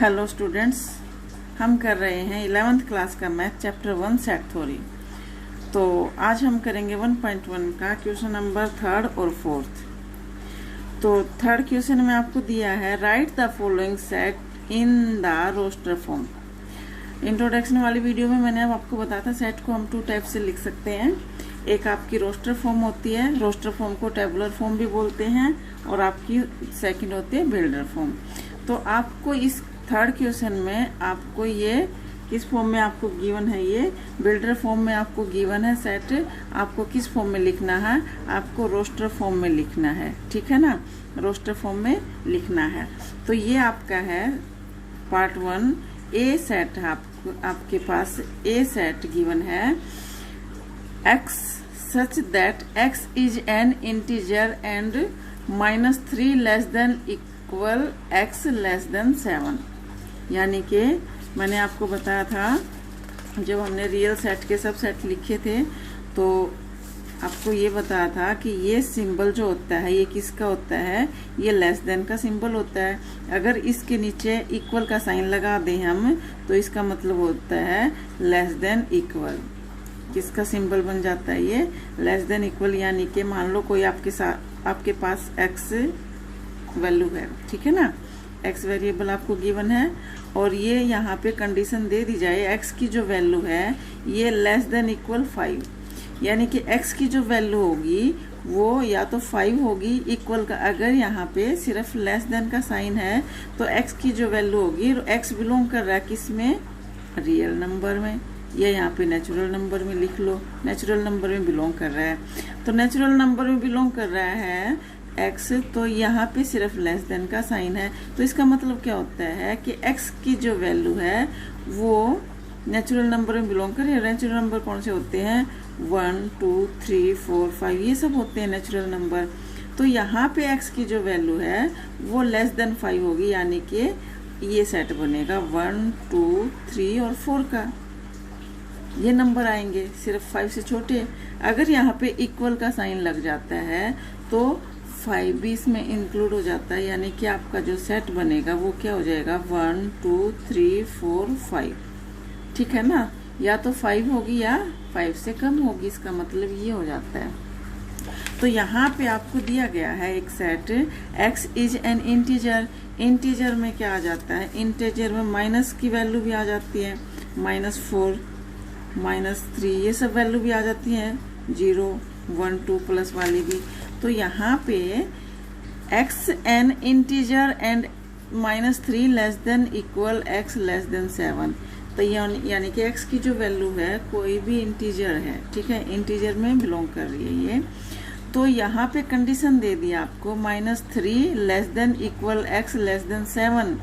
Hello students, हम कर रहे हैं 11th क्लास का मैथ चैप्टर 1 सेट थ्योरी। तो आज हम करेंगे 1.1 का क्वेश्चन नंबर 3rd और 4th। तो थर्ड क्वेश्चन में आपको दिया है write the following set in the roster form. Introduction वाली वीडियो में मैंने आपको बताया था सेट को हम 2 टाइप से लिख सकते हैं। एक आपकी रोस्टर फॉर्म होती है, रोस्टर फॉर्म को टेबुलर फॉर्म भी बोलते हैं, और आपकी सेकंड होती है बिल्डर फॉर्म। तो आपको इस थर्ड क्वेश्चन में आपको ये किस फॉर्म में आपको गिवन है, ये बिल्डर फॉर्म में आपको गिवन है सेट। आपको किस फॉर्म में लिखना है, आपको रोस्टर फॉर्म में लिखना है, ठीक है ना, रोस्टर फॉर्म में लिखना है। तो ये आपका है पार्ट 1 ए सेट है। आपके पास ए सेट गिवन है x such that x is an integer and -3 less than equal x less than 7। यानी कि मैंने आपको बताया था जब हमने रियल सेट के सब सेट लिखे थे तो आपको ये बताया था कि ये सिंबल जो होता है ये किसका होता है, ये लेस देन का सिंबल होता है। अगर इसके नीचे इक्वल का साइन लगा दें हम तो इसका मतलब होता है लेस देन इक्वल। किसका सिंबल बन जाता है ये, लेस देन इक्वल। यानी कि मान लो कोई आपके पास x वैल्यू है, ठीक है ना, x वेरिएबल आपको गिवन है और ये यहाँ पे कंडीशन दे दी जाए x की जो वैल्यू है ये लेस देन इक्वल 5। यानी कि x की जो वैल्यू होगी वो या तो 5 होगी इक्वल का, अगर यहाँ पे सिर्फ लेस देन का साइन है तो x की जो वैल्यू होगी, x बिलोंग कर रहा है किस में, रियल नंबर में। ये यहाँ पे नेचुरल नंबर में लिख लो, नेचुरल नंबर में बिलोंग कर रहा है। तो नेचुरल नंबर में बिलोंग कर रहा है x, तो यहाँ पे सिर्फ लेस देन का साइन है। तो इसका मतलब क्या होता है कि x की जो वैल्यू है वो नेचुरल नंबर में बिलोंग करे। नेचुरल नंबर कौन से होते हैं, 1 2 3 4 5 ये सब होते हैं नेचुरल नंबर। तो यहाँ पे x की जो वैल्यू है वो लेस देन 5 होगी, यानी कि ये सेट बनेगा 1 2 3 और 4 का। ये नंबर आएंगे सिर्फ 5 से छोटे। अगर यहाँ पे इक्वल का साइन लग जाता है तो 5 भी इसमें इंक्लूड हो जाता है, यानी कि आपका जो सेट बनेगा वो क्या हो जाएगा 1 2 3 4 5, ठीक है ना। या तो 5 होगी या 5 से कम होगी, इसका मतलब ये हो जाता है। तो यहाँ पे आपको दिया गया है एक set x is an integer. Integer में क्या आ जाता है, इंटीजर में माइनस की वैल्यू भी आ जाती है, -4 -3 ये सब वैल्यू भी आ जाती हैं, 0 1 2 प्लस वाली भी। तो यहाँ पे x N integer and -3 less than equal x less than 7। तो यानी कि x की जो वैल्यू है कोई भी इंटीजर है, ठीक है, इंटीजर में बिलोंग कर रही है ये। तो यहाँ पे कंडीशन दे दी आपको -3 less than equal x less than 7।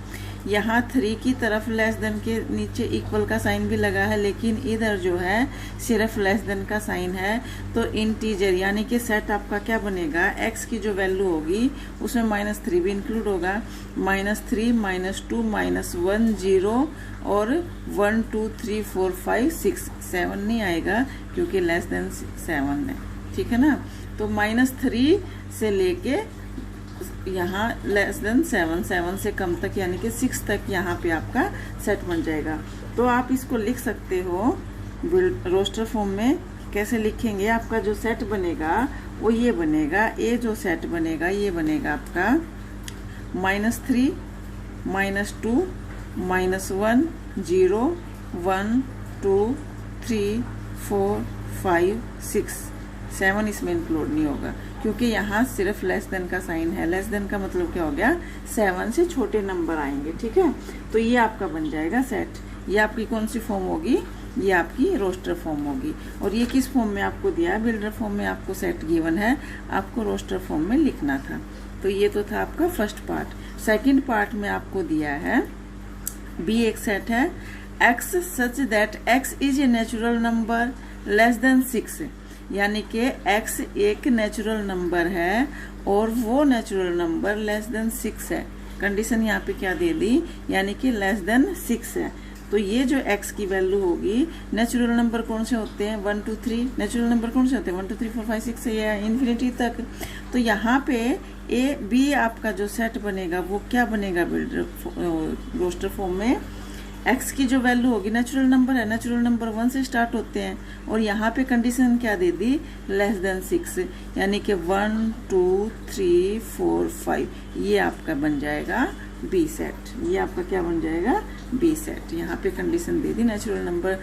यहाँ 3 की तरफ लेस देन के नीचे इक्वल का साइन भी लगा है, लेकिन इधर जो है सिर्फ लेस देन का साइन है। तो इंटीजर यानी कि सेट आपका क्या बनेगा, x की जो वैल्यू होगी उसमें -3 भी इंक्लूड होगा, -3 -2 -1 0 और 1 2 3 4 5 6 7 नहीं आएगा क्योंकि लेस देन 7 है, ठीक है ना। तो -3 से लेके यहाँ लेस देन 7 से कम तक यानी कि 6 तक यहाँ पे आपका सेट बन जाएगा। तो आप इसको लिख सकते हो रोस्टर फॉर्म में। कैसे लिखेंगे, आपका जो सेट बनेगा वो ये बनेगा, ये जो सेट बनेगा ये बनेगा आपका -3 -2 -1 0 1 2 3 4 5 6 7 इसमें इंक्लूड नहीं होगा क्योंकि यहाँ सिर्फ लेस देन का साइन है। लेस देन का मतलब क्या हो गया, 7 से छोटे नंबर आएंगे, ठीक है। तो ये आपका बन जाएगा सेट। ये आपकी कौन सी फॉर्म होगी, ये आपकी रोस्टर फॉर्म होगी। और ये किस फॉर्म में आपको दिया है, बिल्डर फॉर्म में आपको सेट गिवन है, आपको रोस्टर फॉर्म में लिखना था। तो ये तो था आपका फर्स्ट पार्ट। सेकेंड पार्ट में आपको दिया है बी एक सेट है x such that x is a natural number less than 6। यानी कि x एक नेचुरल नंबर है और वो नेचुरल नंबर लेस देन 6 है। कंडीशन यहाँ पे क्या दे दी, यानी कि लेस देन 6 है। तो ये जो x की वैल्यू होगी, नेचुरल नंबर कौन से होते हैं 1 2 3, नेचुरल नंबर कौन से होते हैं 1 2 3 4 5 6 से या इन्फिनिटी तक। तो यहाँ पे ए बी आपका जो सेट बनेगा वो क्या बनेगा बिल्डर रोस्टर फॉर्म में, x की जो वैल्यू होगी, नेचुरल नंबर है, नेचुरल नंबर 1 से स्टार्ट होते हैं और यहाँ पे कंडीशन क्या दे दी लेस देन 6, यानी कि 1 2 3 4 5 ये आपका बन जाएगा बी सेट। ये आपका क्या बन जाएगा बी सेट। यहाँ पे कंडीशन दे दी नेचुरल नंबर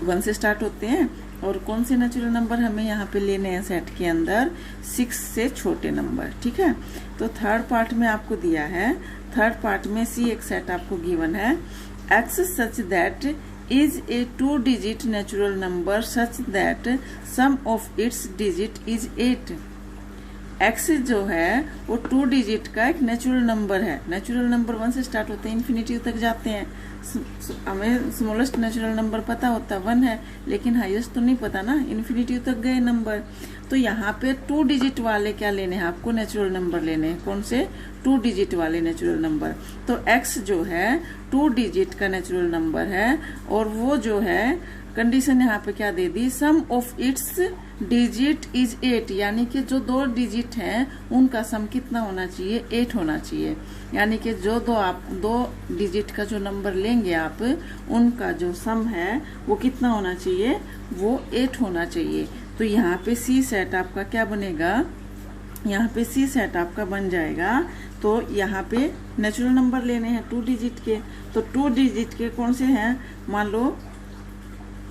1 से स्टार्ट होते हैं और कौन से नेचुरल नंबर हमें यहाँ पे लेने हैं सेट के अंदर 6 से छोटे नंबर। ठीक है, तो थर्ड पार्ट में आपको दिया है, थर्ड पार्ट में सी एक सेट आपको गिवन है, x such that is a 2-digit natural number such that sum of its digit is 8। x जो है वो 2 डिजिट का एक नेचुरल नंबर है। नेचुरल नंबर 1 से स्टार्ट होते हैं, इन्फिनिटी तक जाते हैं। हमें स्मॉलेस्ट नेचुरल नंबर पता होता 1 है, लेकिन हाईएस्ट तो नहीं पता ना, इन्फिनिटी तक गए नंबर। तो यहाँ पे 2 डिजिट वाले क्या लेने हैं आपको, नेचुरल नंबर लेने हैं। कौन से 2 डिजिट वाले नेचुरल नंबर। तो x जो है 2 डिजिट का नेचुरल नंबर है और वो जो है कंडीशन यहाँ पे क्या दे दी, सम ऑफ इट्स डिजिट इज 8, यानी कि जो 2 डिजिट हैं उनका सम कितना होना चाहिए 8 होना चाहिए। यानी कि जो आप 2 डिजिट का जो नंबर लेंगे आप, उनका जो सम है वो कितना होना चाहिए, वो 8 होना चाहिए। तो यहाँ पे सी सेट आपका क्या बनेगा, यहाँ पे सी सेट आपका बन जाएगा। तो यहाँ पे नेचुरल नंबर लेने हैं 2 डिजिट के, तो 2 डिजिट के कौन से हैं, मान लो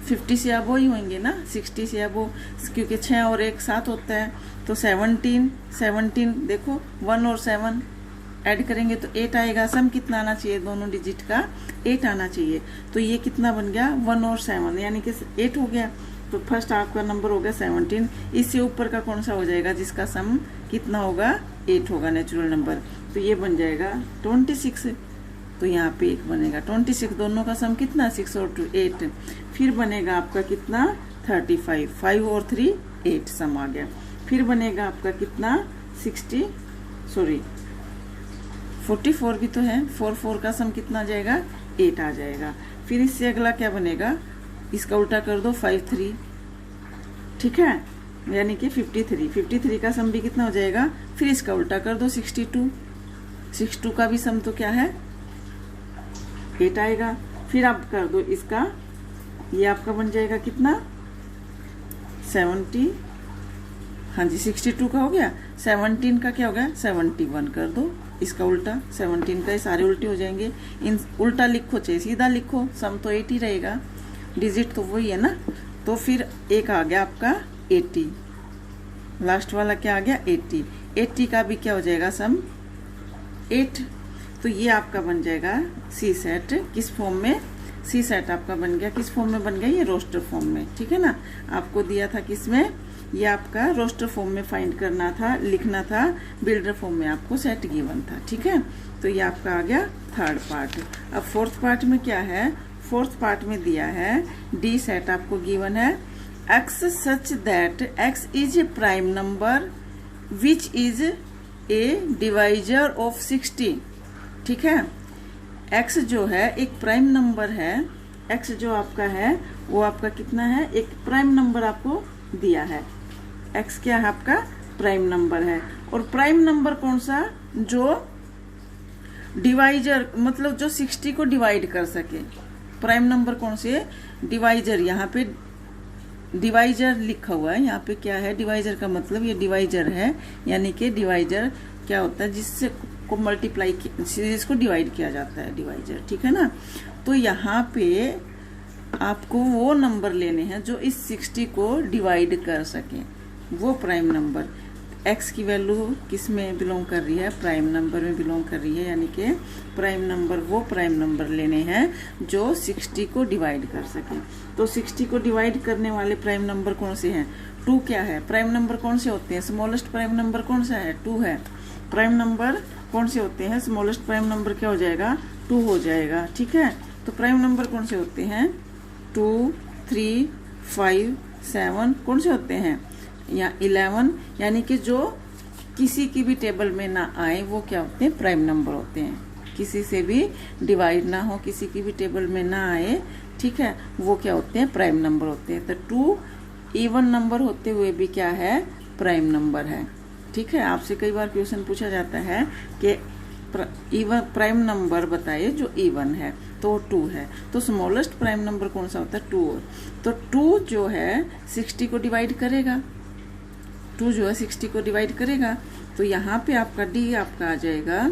50 से अबो ही होंगे ना, 60 से अबो, क्योंकि 6 और 1 7 होता है। तो 17 देखो 1 और 7 ऐड करेंगे तो 8 आएगा। सम कितना आना चाहिए दोनों डिजिट का, 8 आना चाहिए। तो ये कितना बन गया 1 और 7, यानी कि 8 हो गया। तो फर्स्ट आपका नंबर हो गया 17। इससे ऊपर का कौन सा हो जाएगा जिसका सम कितना होगा 8 होगा नेचुरल नंबर। तो ये बन जाएगा 26। तो यहाँ पे एक बनेगा 26, दोनों का सम कितना 6 और 2 8। फिर बनेगा आपका कितना 35, 5 और 3 8 सम आ गया। फिर बनेगा आपका कितना 44 भी तो है, 4 का सम कितना आ जाएगा 8 आ जाएगा। फिर इससे अगला क्या बनेगा, इसका उल्टा कर दो 5 3, ठीक है, यानी कि 53 का सम भी कितना हो जाएगा। फिर इसका उल्टा कर दो 62 का भी सम तो क्या है 8 आएगा। फिर आप कर दो इसका, ये आपका बन जाएगा कितना 70, हाँ जी 62 का हो गया। 17 का क्या हो गया 71 कर दो, इसका उल्टा 17 का, सारे उल्टे हो जाएंगे। इन उल्टा लिखो चाहे सीधा लिखो, सम तो 8 ही रहेगा, डिजिट तो वही है ना। तो फिर एक आ गया आपका 80, लास्ट वाला क्या आ गया 80 का भी क्या हो जाएगा सम 8। तो ये आपका बन जाएगा सी सेट। किस फॉर्म में, सी सेट आपका बन गया किस फॉर्म में बन गया, ये रोस्टर फॉर्म में, ठीक है ना। आपको दिया था किसमें, ये आपका रोस्टर फॉर्म में फाइंड करना था, लिखना था, बिल्डर फॉर्म में आपको सेट गिवन था, ठीक है। तो ये आपका आ गया थर्ड पार्ट। अब फोर्थ पार्ट में क्या है, फोर्थ पार्ट में दिया है डी सेट आपको गिवन है, x such that x is a prime number which is a divisor of 60, ठीक है। x जो है एक प्राइम नंबर है, x जो आपका है वो आपका कितना है, एक प्राइम नंबर आपको दिया है। x क्या है आपका प्राइम नंबर है। और प्राइम नंबर कौन सा, जो डिवाइजर मतलब जो 60 को डिवाइड कर सके। प्राइम नंबर कौन से, डिवाइजर, यहाँ पे डिवाइजर लिखा हुआ है, यहाँ पे क्या है डिवाइजर का मतलब ये डिवाइजर है, यानी कि डिवाइजर क्या होता है जिससे को मल्टीप्लाई, जिसको डिवाइड किया जाता है, डिवाइजर, ठीक है ना। तो यहाँ पे आपको वो नंबर लेने हैं जो इस 60 को डिवाइड कर सके, वो प्राइम नंबर। x की वैल्यू किस में बिलोंग कर रही है, प्राइम नंबर में बिलोंग कर रही है, यानी कि प्राइम नंबर, वो प्राइम नंबर लेने हैं जो 60 को डिवाइड कर सके। तो 60 को डिवाइड करने वाले प्राइम नंबर कौन से हैं, 2 क्या है, प्राइम नंबर कौन से होते हैं, स्मॉलेस्ट प्राइम नंबर कौन सा है 2 है। प्राइम नंबर कौन से होते हैं, स्मॉलेस्ट प्राइम नंबर क्या हो जाएगा 2 हो जाएगा, ठीक है। तो प्राइम नंबर कौन से होते हैं 2 3 5 7 कौन से होते हैं, या 11, यानी कि जो किसी की भी टेबल में ना आए वो क्या होते हैं प्राइम नंबर होते हैं, किसी से भी डिवाइड ना हो, किसी की भी टेबल में ना आए, ठीक है, वो क्या होते हैं, प्राइम नंबर होते हैं। तो 2 इवन नंबर होते हुए भी क्या है, प्राइम नंबर है। ठीक है, आपसे कई बार क्वेश्चन पूछा जाता है कि इवन प्राइम नंबर बताइए जो इवन है, तो 2 है। तो स्मॉलेस्ट प्राइम नंबर कौन सा होता है, 2। तो 2 जो है 60 को डिवाइड करेगा, 2 जो है 60 को डिवाइड करेगा। तो यहाँ पे आपका डी आपका आ जाएगा,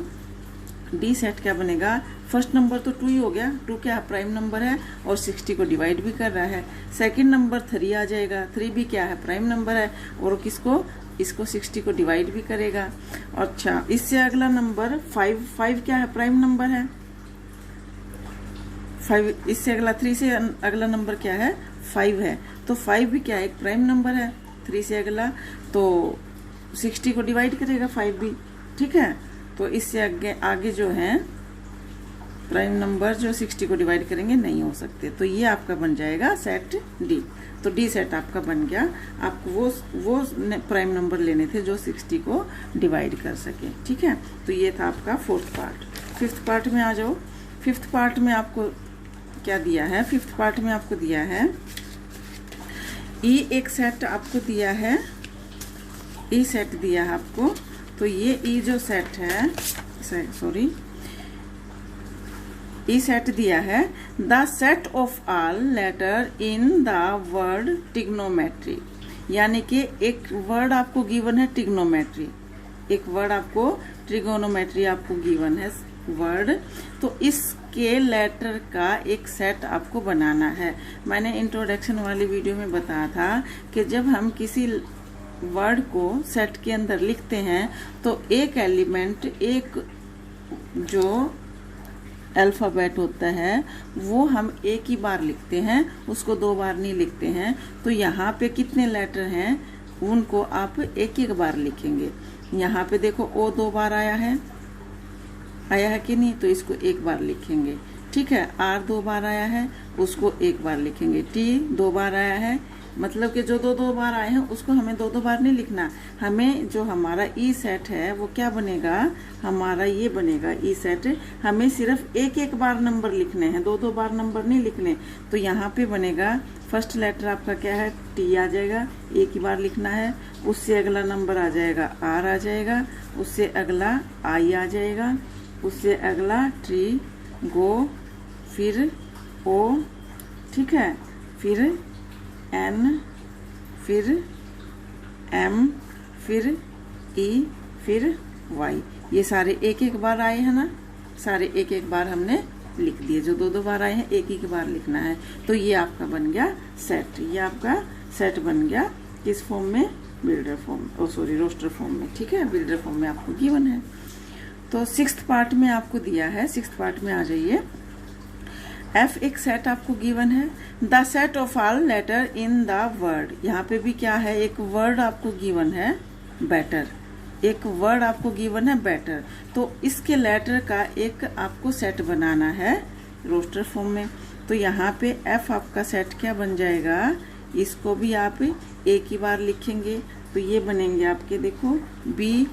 डी सेट क्या बनेगा, फर्स्ट नंबर तो 2 ही हो गया, 2 क्या प्राइम नंबर है और 60 को डिवाइड भी कर रहा है। सेकंड नंबर 3 आ जाएगा, 3 भी क्या है, प्राइम नंबर है और किसको, इसको 60 को डिवाइड भी करेगा। अच्छा, इससे अगला नंबर 5 क्या है, प्राइम नंबर है 5। इससे अगला 3 से अगला नंबर क्या है, 5 है। तो 5 भी क्या है, एक प्राइम नंबर है 3 से अगला, तो 60 को डिवाइड करेगा 5 भी। ठीक है, तो इससे आगे जो है प्राइम नंबर जो 60 को डिवाइड करेंगे नहीं हो सकते। तो ये आपका बन जाएगा सेट डी। तो डी सेट आपका बन गया। आपको वो प्राइम नंबर लेने थे जो 60 को डिवाइड कर सके। ठीक है, तो ये था आपका 4th पार्ट। 5th पार्ट में आ जाओ। 5th पार्ट में आपको क्या दिया है, 5th पार्ट में आपको दिया है ई एक सेट आपको दिया है, ई सेट दिया है आपको। तो ये ई जो सेट है, सॉरी, ई सेट दिया है, the set of all letter in the word trigonometry. यानी कि एक वर्ड आपको गिवन है ट्रिग्नोमेट्री, एक वर्ड आपको ट्रिगोनोमेट्री आपको गिवन है वर्ड, तो इसके लेटर का एक सेट आपको बनाना है। मैंने इंट्रोडक्शन वाली वीडियो में बताया था कि जब हम किसी वर्ड को सेट के अंदर लिखते हैं तो एक एलिमेंट, एक जो अल्फ़ाबेट होता है वो हम एक ही बार लिखते हैं, उसको 2 बार नहीं लिखते हैं। तो यहाँ पे कितने लेटर हैं उनको आप एक एक बार लिखेंगे। यहाँ पे देखो ओ 2 बार आया है कि नहीं, तो इसको 1 बार लिखेंगे। ठीक है, आर 2 बार आया है, उसको 1 बार लिखेंगे। टी 2 बार आया है, मतलब कि जो 2 बार आए हैं उसको हमें 2 बार नहीं लिखना। हमें जो हमारा ई सेट है वो क्या बनेगा, हमारा ये बनेगा ई सेट। हमें सिर्फ एक बार नंबर लिखने हैं, 2 बार नंबर नहीं लिखने। तो यहाँ पे बनेगा, फर्स्ट लेटर आपका क्या है, टी आ जाएगा, एक ही बार लिखना है। उससे अगला नंबर आ जाएगा आर आ जाएगा, उससे अगला आई आ जाएगा, उससे अगला टी, गो, फिर ओ, ठीक है, फिर एन, फिर एम, फिर ई, फिर वाई। ये सारे एक बार आए हैं ना, सारे एक बार हमने लिख दिए। जो 2 बार आए हैं एक बार लिखना है। तो ये आपका बन गया सेट। ये आपका सेट बन गया किस फॉर्म में, बिल्डर फॉर्म, रोस्टर फॉर्म में। ठीक है, बिल्डर फॉर्म में आपको गिवन है। तो 6th पार्ट में आपको दिया है, 6th पार्ट में आ जाइए। एफ एक सेट आपको गिवन है, the set of all letter in the word. यहाँ पे भी क्या है, एक वर्ड आपको गिवन है बेटर, एक वर्ड आपको गिवन है बेटर। तो इसके लेटर का एक आपको सेट बनाना है रोस्टर फॉर्म में। तो यहाँ पे एफ आपका सेट क्या बन जाएगा, इसको भी आप एक ही बार लिखेंगे। तो ये बनेंगे आपके, देखो बी,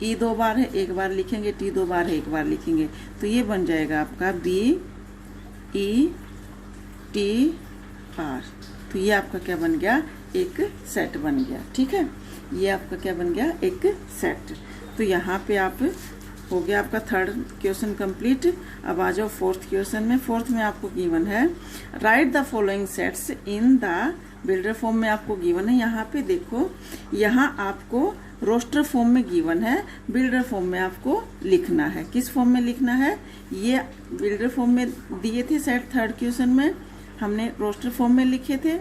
ई 2 बार है 1 बार लिखेंगे, टी 2 बार है 1 बार लिखेंगे। तो ये बन जाएगा आपका बी ई टी आर। तो ये आपका क्या बन गया, एक सेट बन गया। ठीक है, ये आपका क्या बन गया, एक सेट। तो यहाँ पे आप हो गया आपका 3rd क्वेश्चन कंप्लीट। अब आ जाओ 4th क्वेश्चन में। 4th में आपको गिवन है, write the following sets in the builder form में आपको गिवन है। यहाँ पे देखो, यहाँ आपको रोस्टर फॉर्म में गिवन है, बिल्डर फॉर्म में आपको लिखना है। किस फॉर्म में लिखना है, ये बिल्डर फॉर्म में दिए थे सेट 3rd क्वेश्चन में, हमने रोस्टर फॉर्म में लिखे थे।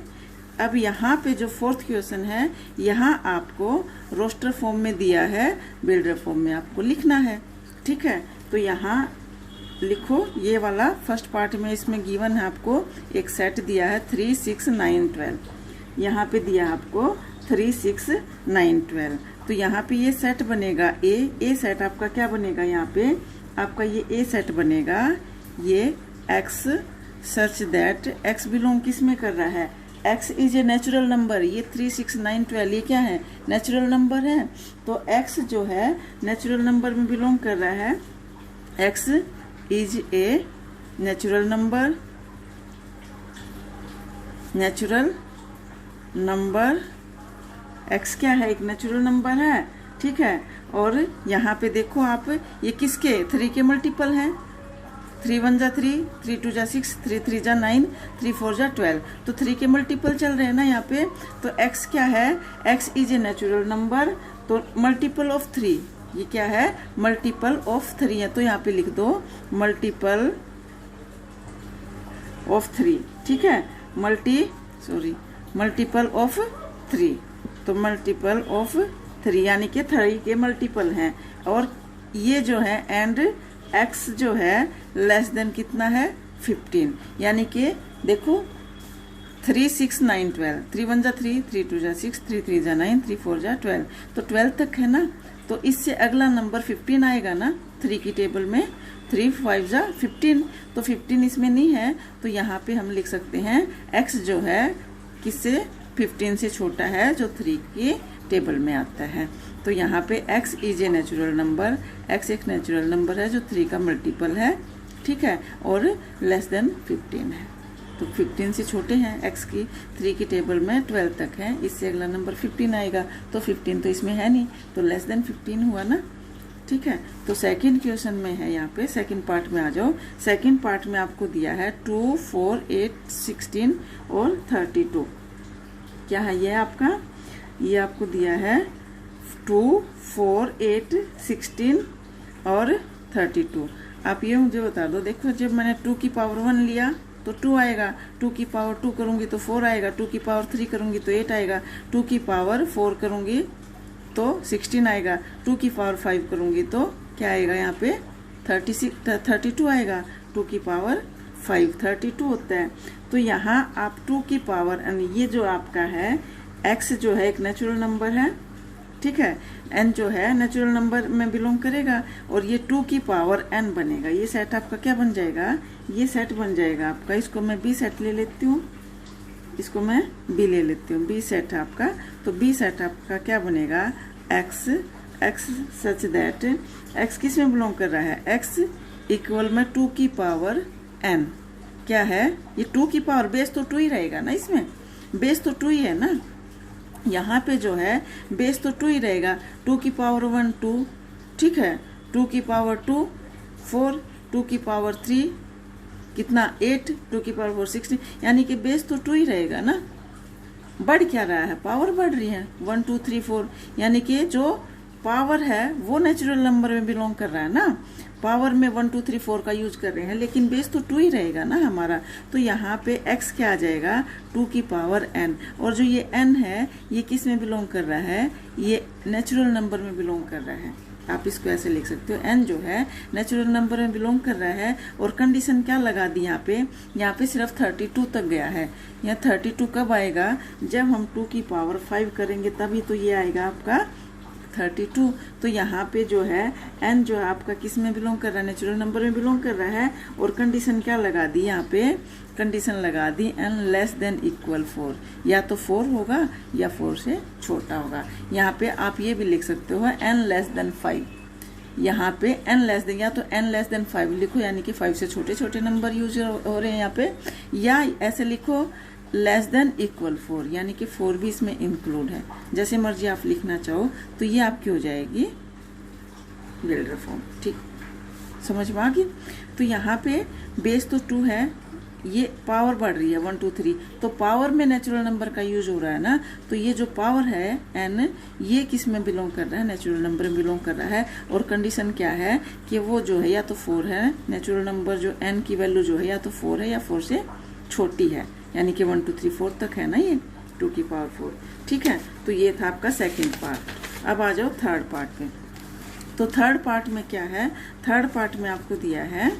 अब यहाँ पे जो 4th क्वेश्चन है, यहाँ आपको रोस्टर फॉर्म में दिया है, बिल्डर फॉर्म में आपको लिखना है। ठीक है, तो यहाँ लिखो, ये वाला फर्स्ट पार्ट में इसमें गिवन है आपको एक सेट दिया है 3, 6, 9, 12। यहाँ पे दिया आपको 3, 6, 9, 12। तो यहाँ पे ये सेट बनेगा ए सेट आपका क्या बनेगा, यहाँ पे आपका ये ए सेट बनेगा। ये x such that x belong किस में कर रहा है, x is a natural number. ये 3, 6, 9, 12 ये क्या है, नेचुरल नंबर है। तो एक्स जो है नेचुरल नंबर में बिलोंग कर रहा है। X is a natural number x क्या है, एक नेचुरल नंबर है, ठीक है। और यहाँ पे देखो आप, ये किसके, 3 के मल्टीपल हैं। 3 1 जा 3, 3 2 जा 6, 3 3 जा 9, 3 4 जा 12, तो 3 के मल्टीपल चल रहे हैं ना यहाँ पे। तो x क्या है, x is a natural number, तो मल्टीपल ऑफ 3, ये क्या है, मल्टीपल ऑफ 3 है। तो यहाँ पे लिख दो मल्टीपल ऑफ 3, ठीक है। मल्टीपल ऑफ 3, तो मल्टीपल ऑफ 3 यानी कि 3 के मल्टीपल हैं। और ये जो है एंड x जो है लेस देन कितना है, 15, यानी कि देखो 3 6 9 12, 3 1 जा 3, 3 2 जा 6, 3 3 जा 9, 3 4 जा 12, तो 12 तक है ना। तो इससे अगला नंबर 15 आएगा ना 3 की टेबल में। 3 5 जा 15, तो 15 इसमें नहीं है, तो यहाँ पे हम लिख सकते हैं x जो है किससे, 15 से छोटा है, जो 3 की टेबल में आता है। तो यहाँ पे x is a natural number, x एक नेचुरल नंबर है जो 3 का मल्टीपल है, ठीक है, और लेस देन 15 है। तो 15 से छोटे हैं x की 3 की टेबल में 12 तक है, इससे अगला नंबर 15 आएगा, तो 15 तो इसमें है नहीं, तो लेस देन 15 हुआ ना, ठीक है। तो सेकंड क्वेश्चन में है, यहाँ पे सेकंड पार्ट में आ जाओ। सेकंड पार्ट में आपको दिया है 2 4 8 16 और 32। क्या है ये आपका, ये आपको दिया है 2 4 8 16 और 32। आप ये मुझे बता दो, देखो जब मैंने 2 की पावर 1 लिया तो 2 आएगा, 2 की पावर 2 करूंगी तो 4 आएगा, 2 की पावर 3 करूंगी तो 8 आएगा, 2 की पावर 4 करूंगी तो 16 आएगा, 2 की पावर 5 करूंगी तो क्या आएगा, यहाँ पे 32 आएगा। 2 की पावर 5 32 होता है। तो यहाँ आप 2 की पावर एन, ये जो आपका है x जो है एक नेचुरल नंबर है, ठीक है, n जो है नेचुरल नंबर में बिलोंग करेगा, और ये 2 की पावर n बनेगा। ये सेट आपका क्या बन जाएगा, ये सेट बन जाएगा आपका, इसको मैं b सेट ले लेती हूँ, इसको मैं b ले लेती हूँ, b सेट आपका। तो b सेट आपका क्या बनेगा, x सच दैट x किस में बिलोंग कर रहा है, x इक्वल में 2 की पावर n, क्या है ये 2 की पावर, बेस तो 2 ही रहेगा ना, इसमें बेस तो 2 ही है ना, यहाँ पे जो है बेस तो 2 ही रहेगा। 2 की पावर 1 2, ठीक है, 2 की पावर 2 4, 2 की पावर 3 कितना 8, 2 की पावर 4 16, यानी कि बेस तो 2 ही रहेगा ना। बढ़ क्या रहा है, पावर बढ़ रही है 1 2 3 4, यानी कि जो पावर है वो नेचुरल नंबर में बिलोंग कर रहा है ना। पावर में 1 2 3 4 का यूज कर रहे हैं, लेकिन बेस तो 2 ही रहेगा ना हमारा। तो यहाँ पे x क्या आ जाएगा, 2 की पावर n, और जो ये n है ये किस में बिलोंग कर रहा है, ये नेचुरल नंबर में बिलोंग कर रहा है। आप इसको ऐसे लिख सकते हो, n जो है नेचुरल नंबर में बिलोंग कर रहा है। और कंडीशन क्या लगा दी यहाँ पे सिर्फ 32 तक गया है। यहाँ 32 कब आएगा, जब हम 2 की पावर 5 करेंगे तभी तो ये आएगा आपका 32। तो यहाँ पे जो है n जो है आपका किस में बिलोंग कर रहा है, नेचुरल नंबर में बिलोंग कर रहा है। और कंडीशन क्या लगा दी, यहाँ पे कंडीशन लगा दी n लेस देन इक्वल 4, या तो 4 होगा या 4 से छोटा होगा। यहाँ पे आप ये भी लिख सकते हो n लेस देन 5, यहाँ पे n लेस देन, या तो n लेस देन 5 लिखो, यानी कि 5 से छोटे छोटे नंबर यूज हो रहे हैं यहाँ पे, या ऐसे लिखो लेस देन इक्वल 4, यानी कि 4 भी इसमें इंक्लूड है। जैसे मर्जी आप लिखना चाहो, तो ये आपकी हो जाएगी बिल्डर फॉर्म, ठीक, समझ में आ गई। तो यहाँ पे बेस तो 2 है, ये पावर बढ़ रही है 1 2 3, तो पावर में नेचुरल नंबर का यूज हो रहा है ना। तो ये जो पावर है n, ये किस में बिलोंग कर रहा है, नेचुरल नंबर में बिलोंग कर रहा है। और कंडीशन क्या है कि वो जो है या तो 4 है, नेचुरल नंबर जो n की वैल्यू जो है या तो 4 है या 4 से छोटी है, यानी कि 1 2 3 4 तक है ना, ये 2 की पावर 4, ठीक है। तो ये था आपका सेकंड पार्ट। अब आ जाओ थर्ड पार्ट में। तो थर्ड पार्ट में क्या है, थर्ड पार्ट में आपको दिया है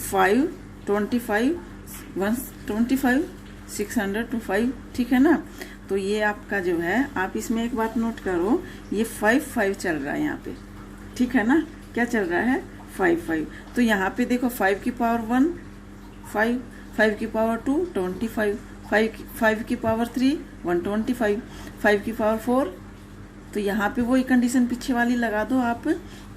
5 25 125 605, ठीक है ना। तो ये आपका जो है, आप इसमें एक बात नोट करो, ये 5 5 चल रहा है यहाँ पे, ठीक है ना। क्या चल रहा है, 5 5। तो यहाँ पे देखो 5 की पावर 1 5, 5 की पावर 2 25, 5 की पावर 3 125, 5 की पावर 4। तो यहाँ पे वही कंडीशन पीछे वाली लगा दो आप।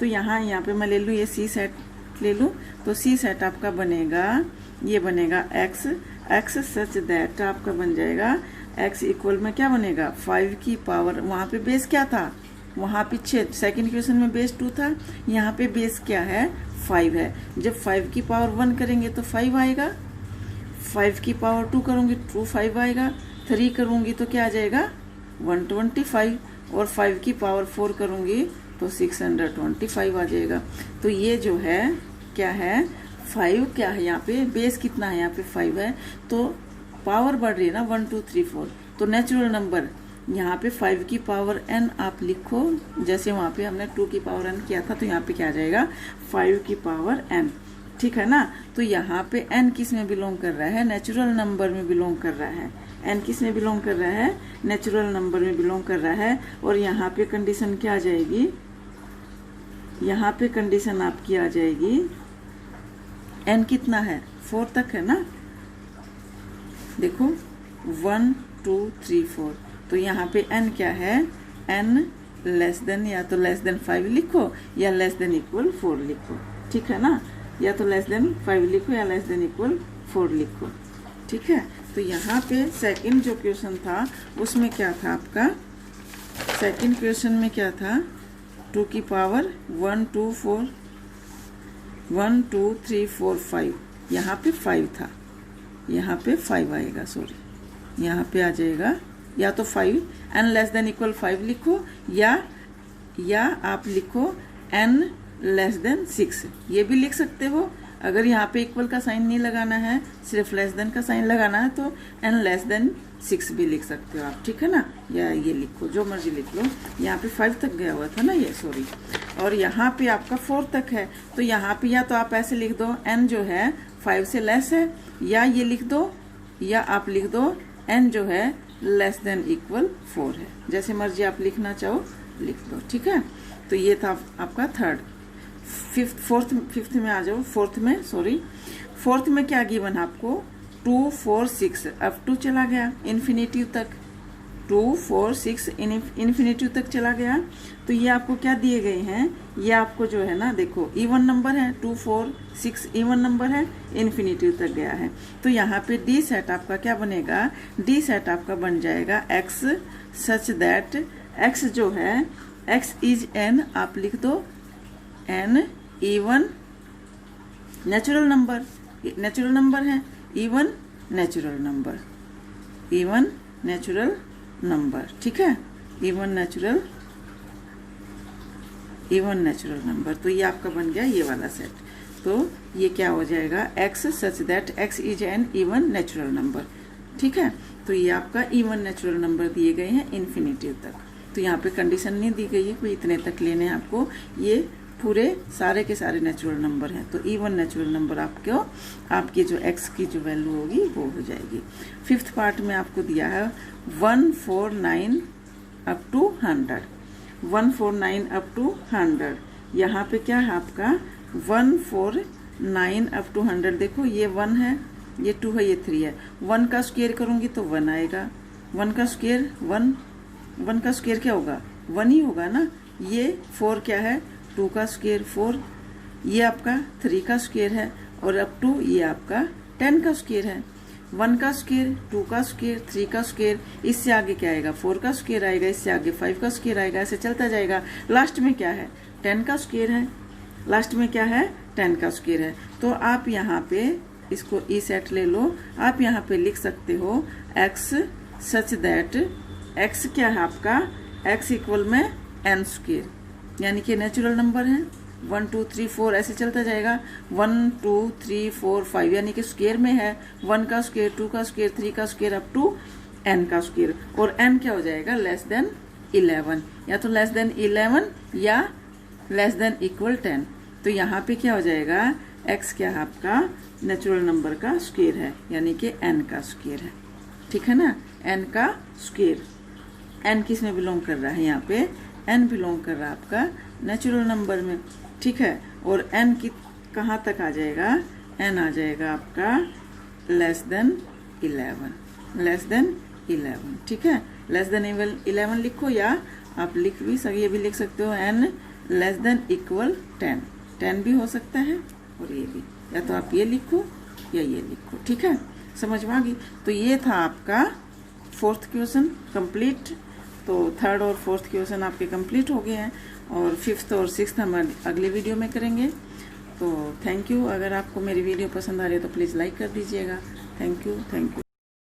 तो यहाँ पे मैं ले लूँ ये सी सेट सेट ले लूँ तो सी सेट आपका बनेगा, ये बनेगा एक्स, एक्स सच दैट आपका बन जाएगा एक्स इक्वल में क्या बनेगा 5 की पावर, वहाँ पे बेस क्या था, वहाँ पीछे सेकंड क्वेश्चन में बेस 2 था, यहाँ पे बेस क्या है 5 है। जब 5 की पावर 1 करेंगे तो 5 आएगा, 5 की पावर 2 करूँगी तो 5 आएगा, 3 करूँगी तो क्या आ जाएगा 125, और 5 की पावर 4 करूँगी तो 625 आ जाएगा। तो ये जो है क्या है 5 क्या है, यहाँ पे बेस कितना है, यहाँ पे 5 है, तो पावर बढ़ रही है ना 1 2 3 4, तो नेचुरल नंबर यहाँ पे 5 की पावर n आप लिखो, जैसे वहाँ पे हमने 2 की पावर n किया था, तो यहाँ पे क्या आ जाएगा 5 की पावर n, ठीक है ना। तो यहाँ पे n किस में बिलोंग कर रहा है, नेचुरल नंबर में बिलोंग कर रहा है, n किस में बिलोंग कर रहा है, नेचुरल नंबर में बिलोंग कर रहा है। और यहाँ पे कंडीशन क्या आ जाएगी, यहाँ पे कंडीशन आपकी आ जाएगी n कितना है 4 तक है ना, देखो 1 2 3 4, तो यहाँ पे n क्या है, n लेस देन, या तो लेस देन 5 लिखो या लेस देन इक्वल 4 लिखो, ठीक है ना, या तो लेस देन 5 लिखो या लेस देन इक्वल 4 लिखो, ठीक है। तो यहाँ पे सेकंड जो क्वेश्चन था उसमें क्या था आपका, सेकंड क्वेश्चन में क्या था 2 की पावर 1 2 4 1 2 3 4 5, यहाँ पे 5 था, यहाँ पे 5 आएगा, सॉरी यहाँ पे आ जाएगा, या तो 5 n लेस देन इक्वल 5 लिखो, या आप लिखो n लेस देन 6, ये भी लिख सकते हो। अगर यहाँ पे इक्वल का साइन नहीं लगाना है, सिर्फ लेस देन का साइन लगाना है, तो n लेस देन 6 भी लिख सकते हो आप, ठीक है ना, या ये लिखो जो मर्जी लिख लो। यहाँ पे 5 तक गया हुआ था ना ये, सॉरी, और यहाँ पे आपका 4 तक है, तो यहाँ पे या तो आप ऐसे लिख दो n जो है 5 से लेस है, या ये लिख दो, या आप लिख दो n जो है लेस देन इक्वल 4 है, जैसे मर्जी आप लिखना चाहो लिख दो, ठीक है। तो ये था आपका थर्ड। फिफ्थ में आ जाओ, फोर्थ में क्या गिवन आपको 2 4 6 अब 2 चला गया इन्फिनेटिव तक, 2 4 6 इन्फिनेटिव तक चला गया। तो ये आपको क्या दिए गए हैं, ये आपको जो है ना देखो इवन नंबर है, 2 4 6 इवन नंबर है, इन्फिनेटिव तक गया है। तो यहाँ पे डी सेट आपका क्या बनेगा, डी सेट आपका बन जाएगा एक्स सच दैट एक्स जो है एक्स इज एन, आप लिख दो एन इवन नेचुरल नंबर है, इवन नेचुरल नंबर, ठीक है, इवन नेचुरल नंबर। तो ये आपका बन गया ये वाला सेट। तो ये क्या हो जाएगा x such that x is an even natural number, ठीक है। तो ये आपका इवन नेचुरल नंबर दिए गए हैं इन्फिनिटिव तक। तो यहाँ पे कंडीशन नहीं दी गई है कोई इतने तक लेने हैं आपको, ये पूरे सारे के सारे नेचुरल नंबर हैं। तो इवन नेचुरल नंबर आपकी जो एक्स की जो वैल्यू होगी वो हो जाएगी। फिफ्थ पार्ट में आपको दिया है 149 अप टू 100, 149 अप टू 100। यहाँ पे क्या है आपका 149 अप टू 100, देखो ये 1 है, ये 2 है, ये 3 है। 1 का स्क्वायर करूंगी तो 1 आएगा, 1 का स्क्वायर 1 का स्क्वायर क्या होगा 1 ही होगा ना। ये 4 क्या है 2 का स्क्वायर 4, ये आपका 3 का स्क्वायर है, और अप टू ये आपका 10 का स्क्वायर है। 1 का स्क्वायर 2 का स्क्वायर 3 का स्क्वायर, इससे आगे क्या आएगा 4 का स्क्वायर आएगा, इससे आगे 5 का स्क्वायर आएगा, ऐसे चलता जाएगा। लास्ट में क्या है 10 का स्क्वायर है, लास्ट में क्या है 10 का स्क्वायर है। तो आप यहाँ पे इसको ई सेट ले लो, आप यहाँ पे लिख सकते हो एक्स सच दैट एक्स क्या है आपका एक्स इक्वल में एन स्क्वायर, यानी कि नेचुरल नंबर है 1 2 3 4 ऐसे चलता जाएगा। 1 2 3 4 5 यानी कि स्क्वायर में है 1 का स्क्वायर 2 का स्क्वायर 3 का स्क्वायर अप टू n का स्क्वायर, और n क्या हो जाएगा लेस देन 11, या तो लेस देन 11 या लेस देन इक्वल 10। तो यहाँ पे क्या हो जाएगा x क्या है आपका नेचुरल नंबर का स्क्वायर है, यानी कि n का स्क्वायर है, ठीक है ना, n का स्क्वायर। n किस में बिलोंग कर रहा है, यहाँ पे n बिलोंग कर रहा है आपका नेचुरल नंबर में, ठीक है। और n की कहाँ तक आ जाएगा, n आ जाएगा आपका लेस देन 11, ठीक है। लेस देन 11 लिखो, या आप ये भी लिख सकते हो n लेस देन इक्वल 10 भी हो सकता है, और ये भी, या तो आप ये लिखो या ये लिखो, ठीक है, समझ में आ गई। तो ये था आपका फोर्थ क्वेश्चन कंप्लीट। तो थर्ड और फोर्थ क्वेश्चन आपके कंप्लीट हो गए हैं, और फिफ्थ और सिक्स्थ हम अगले वीडियो में करेंगे। तो थैंक यू। अगर आपको मेरी वीडियो पसंद आ रही है तो प्लीज़ लाइक कर दीजिएगा। Thank you.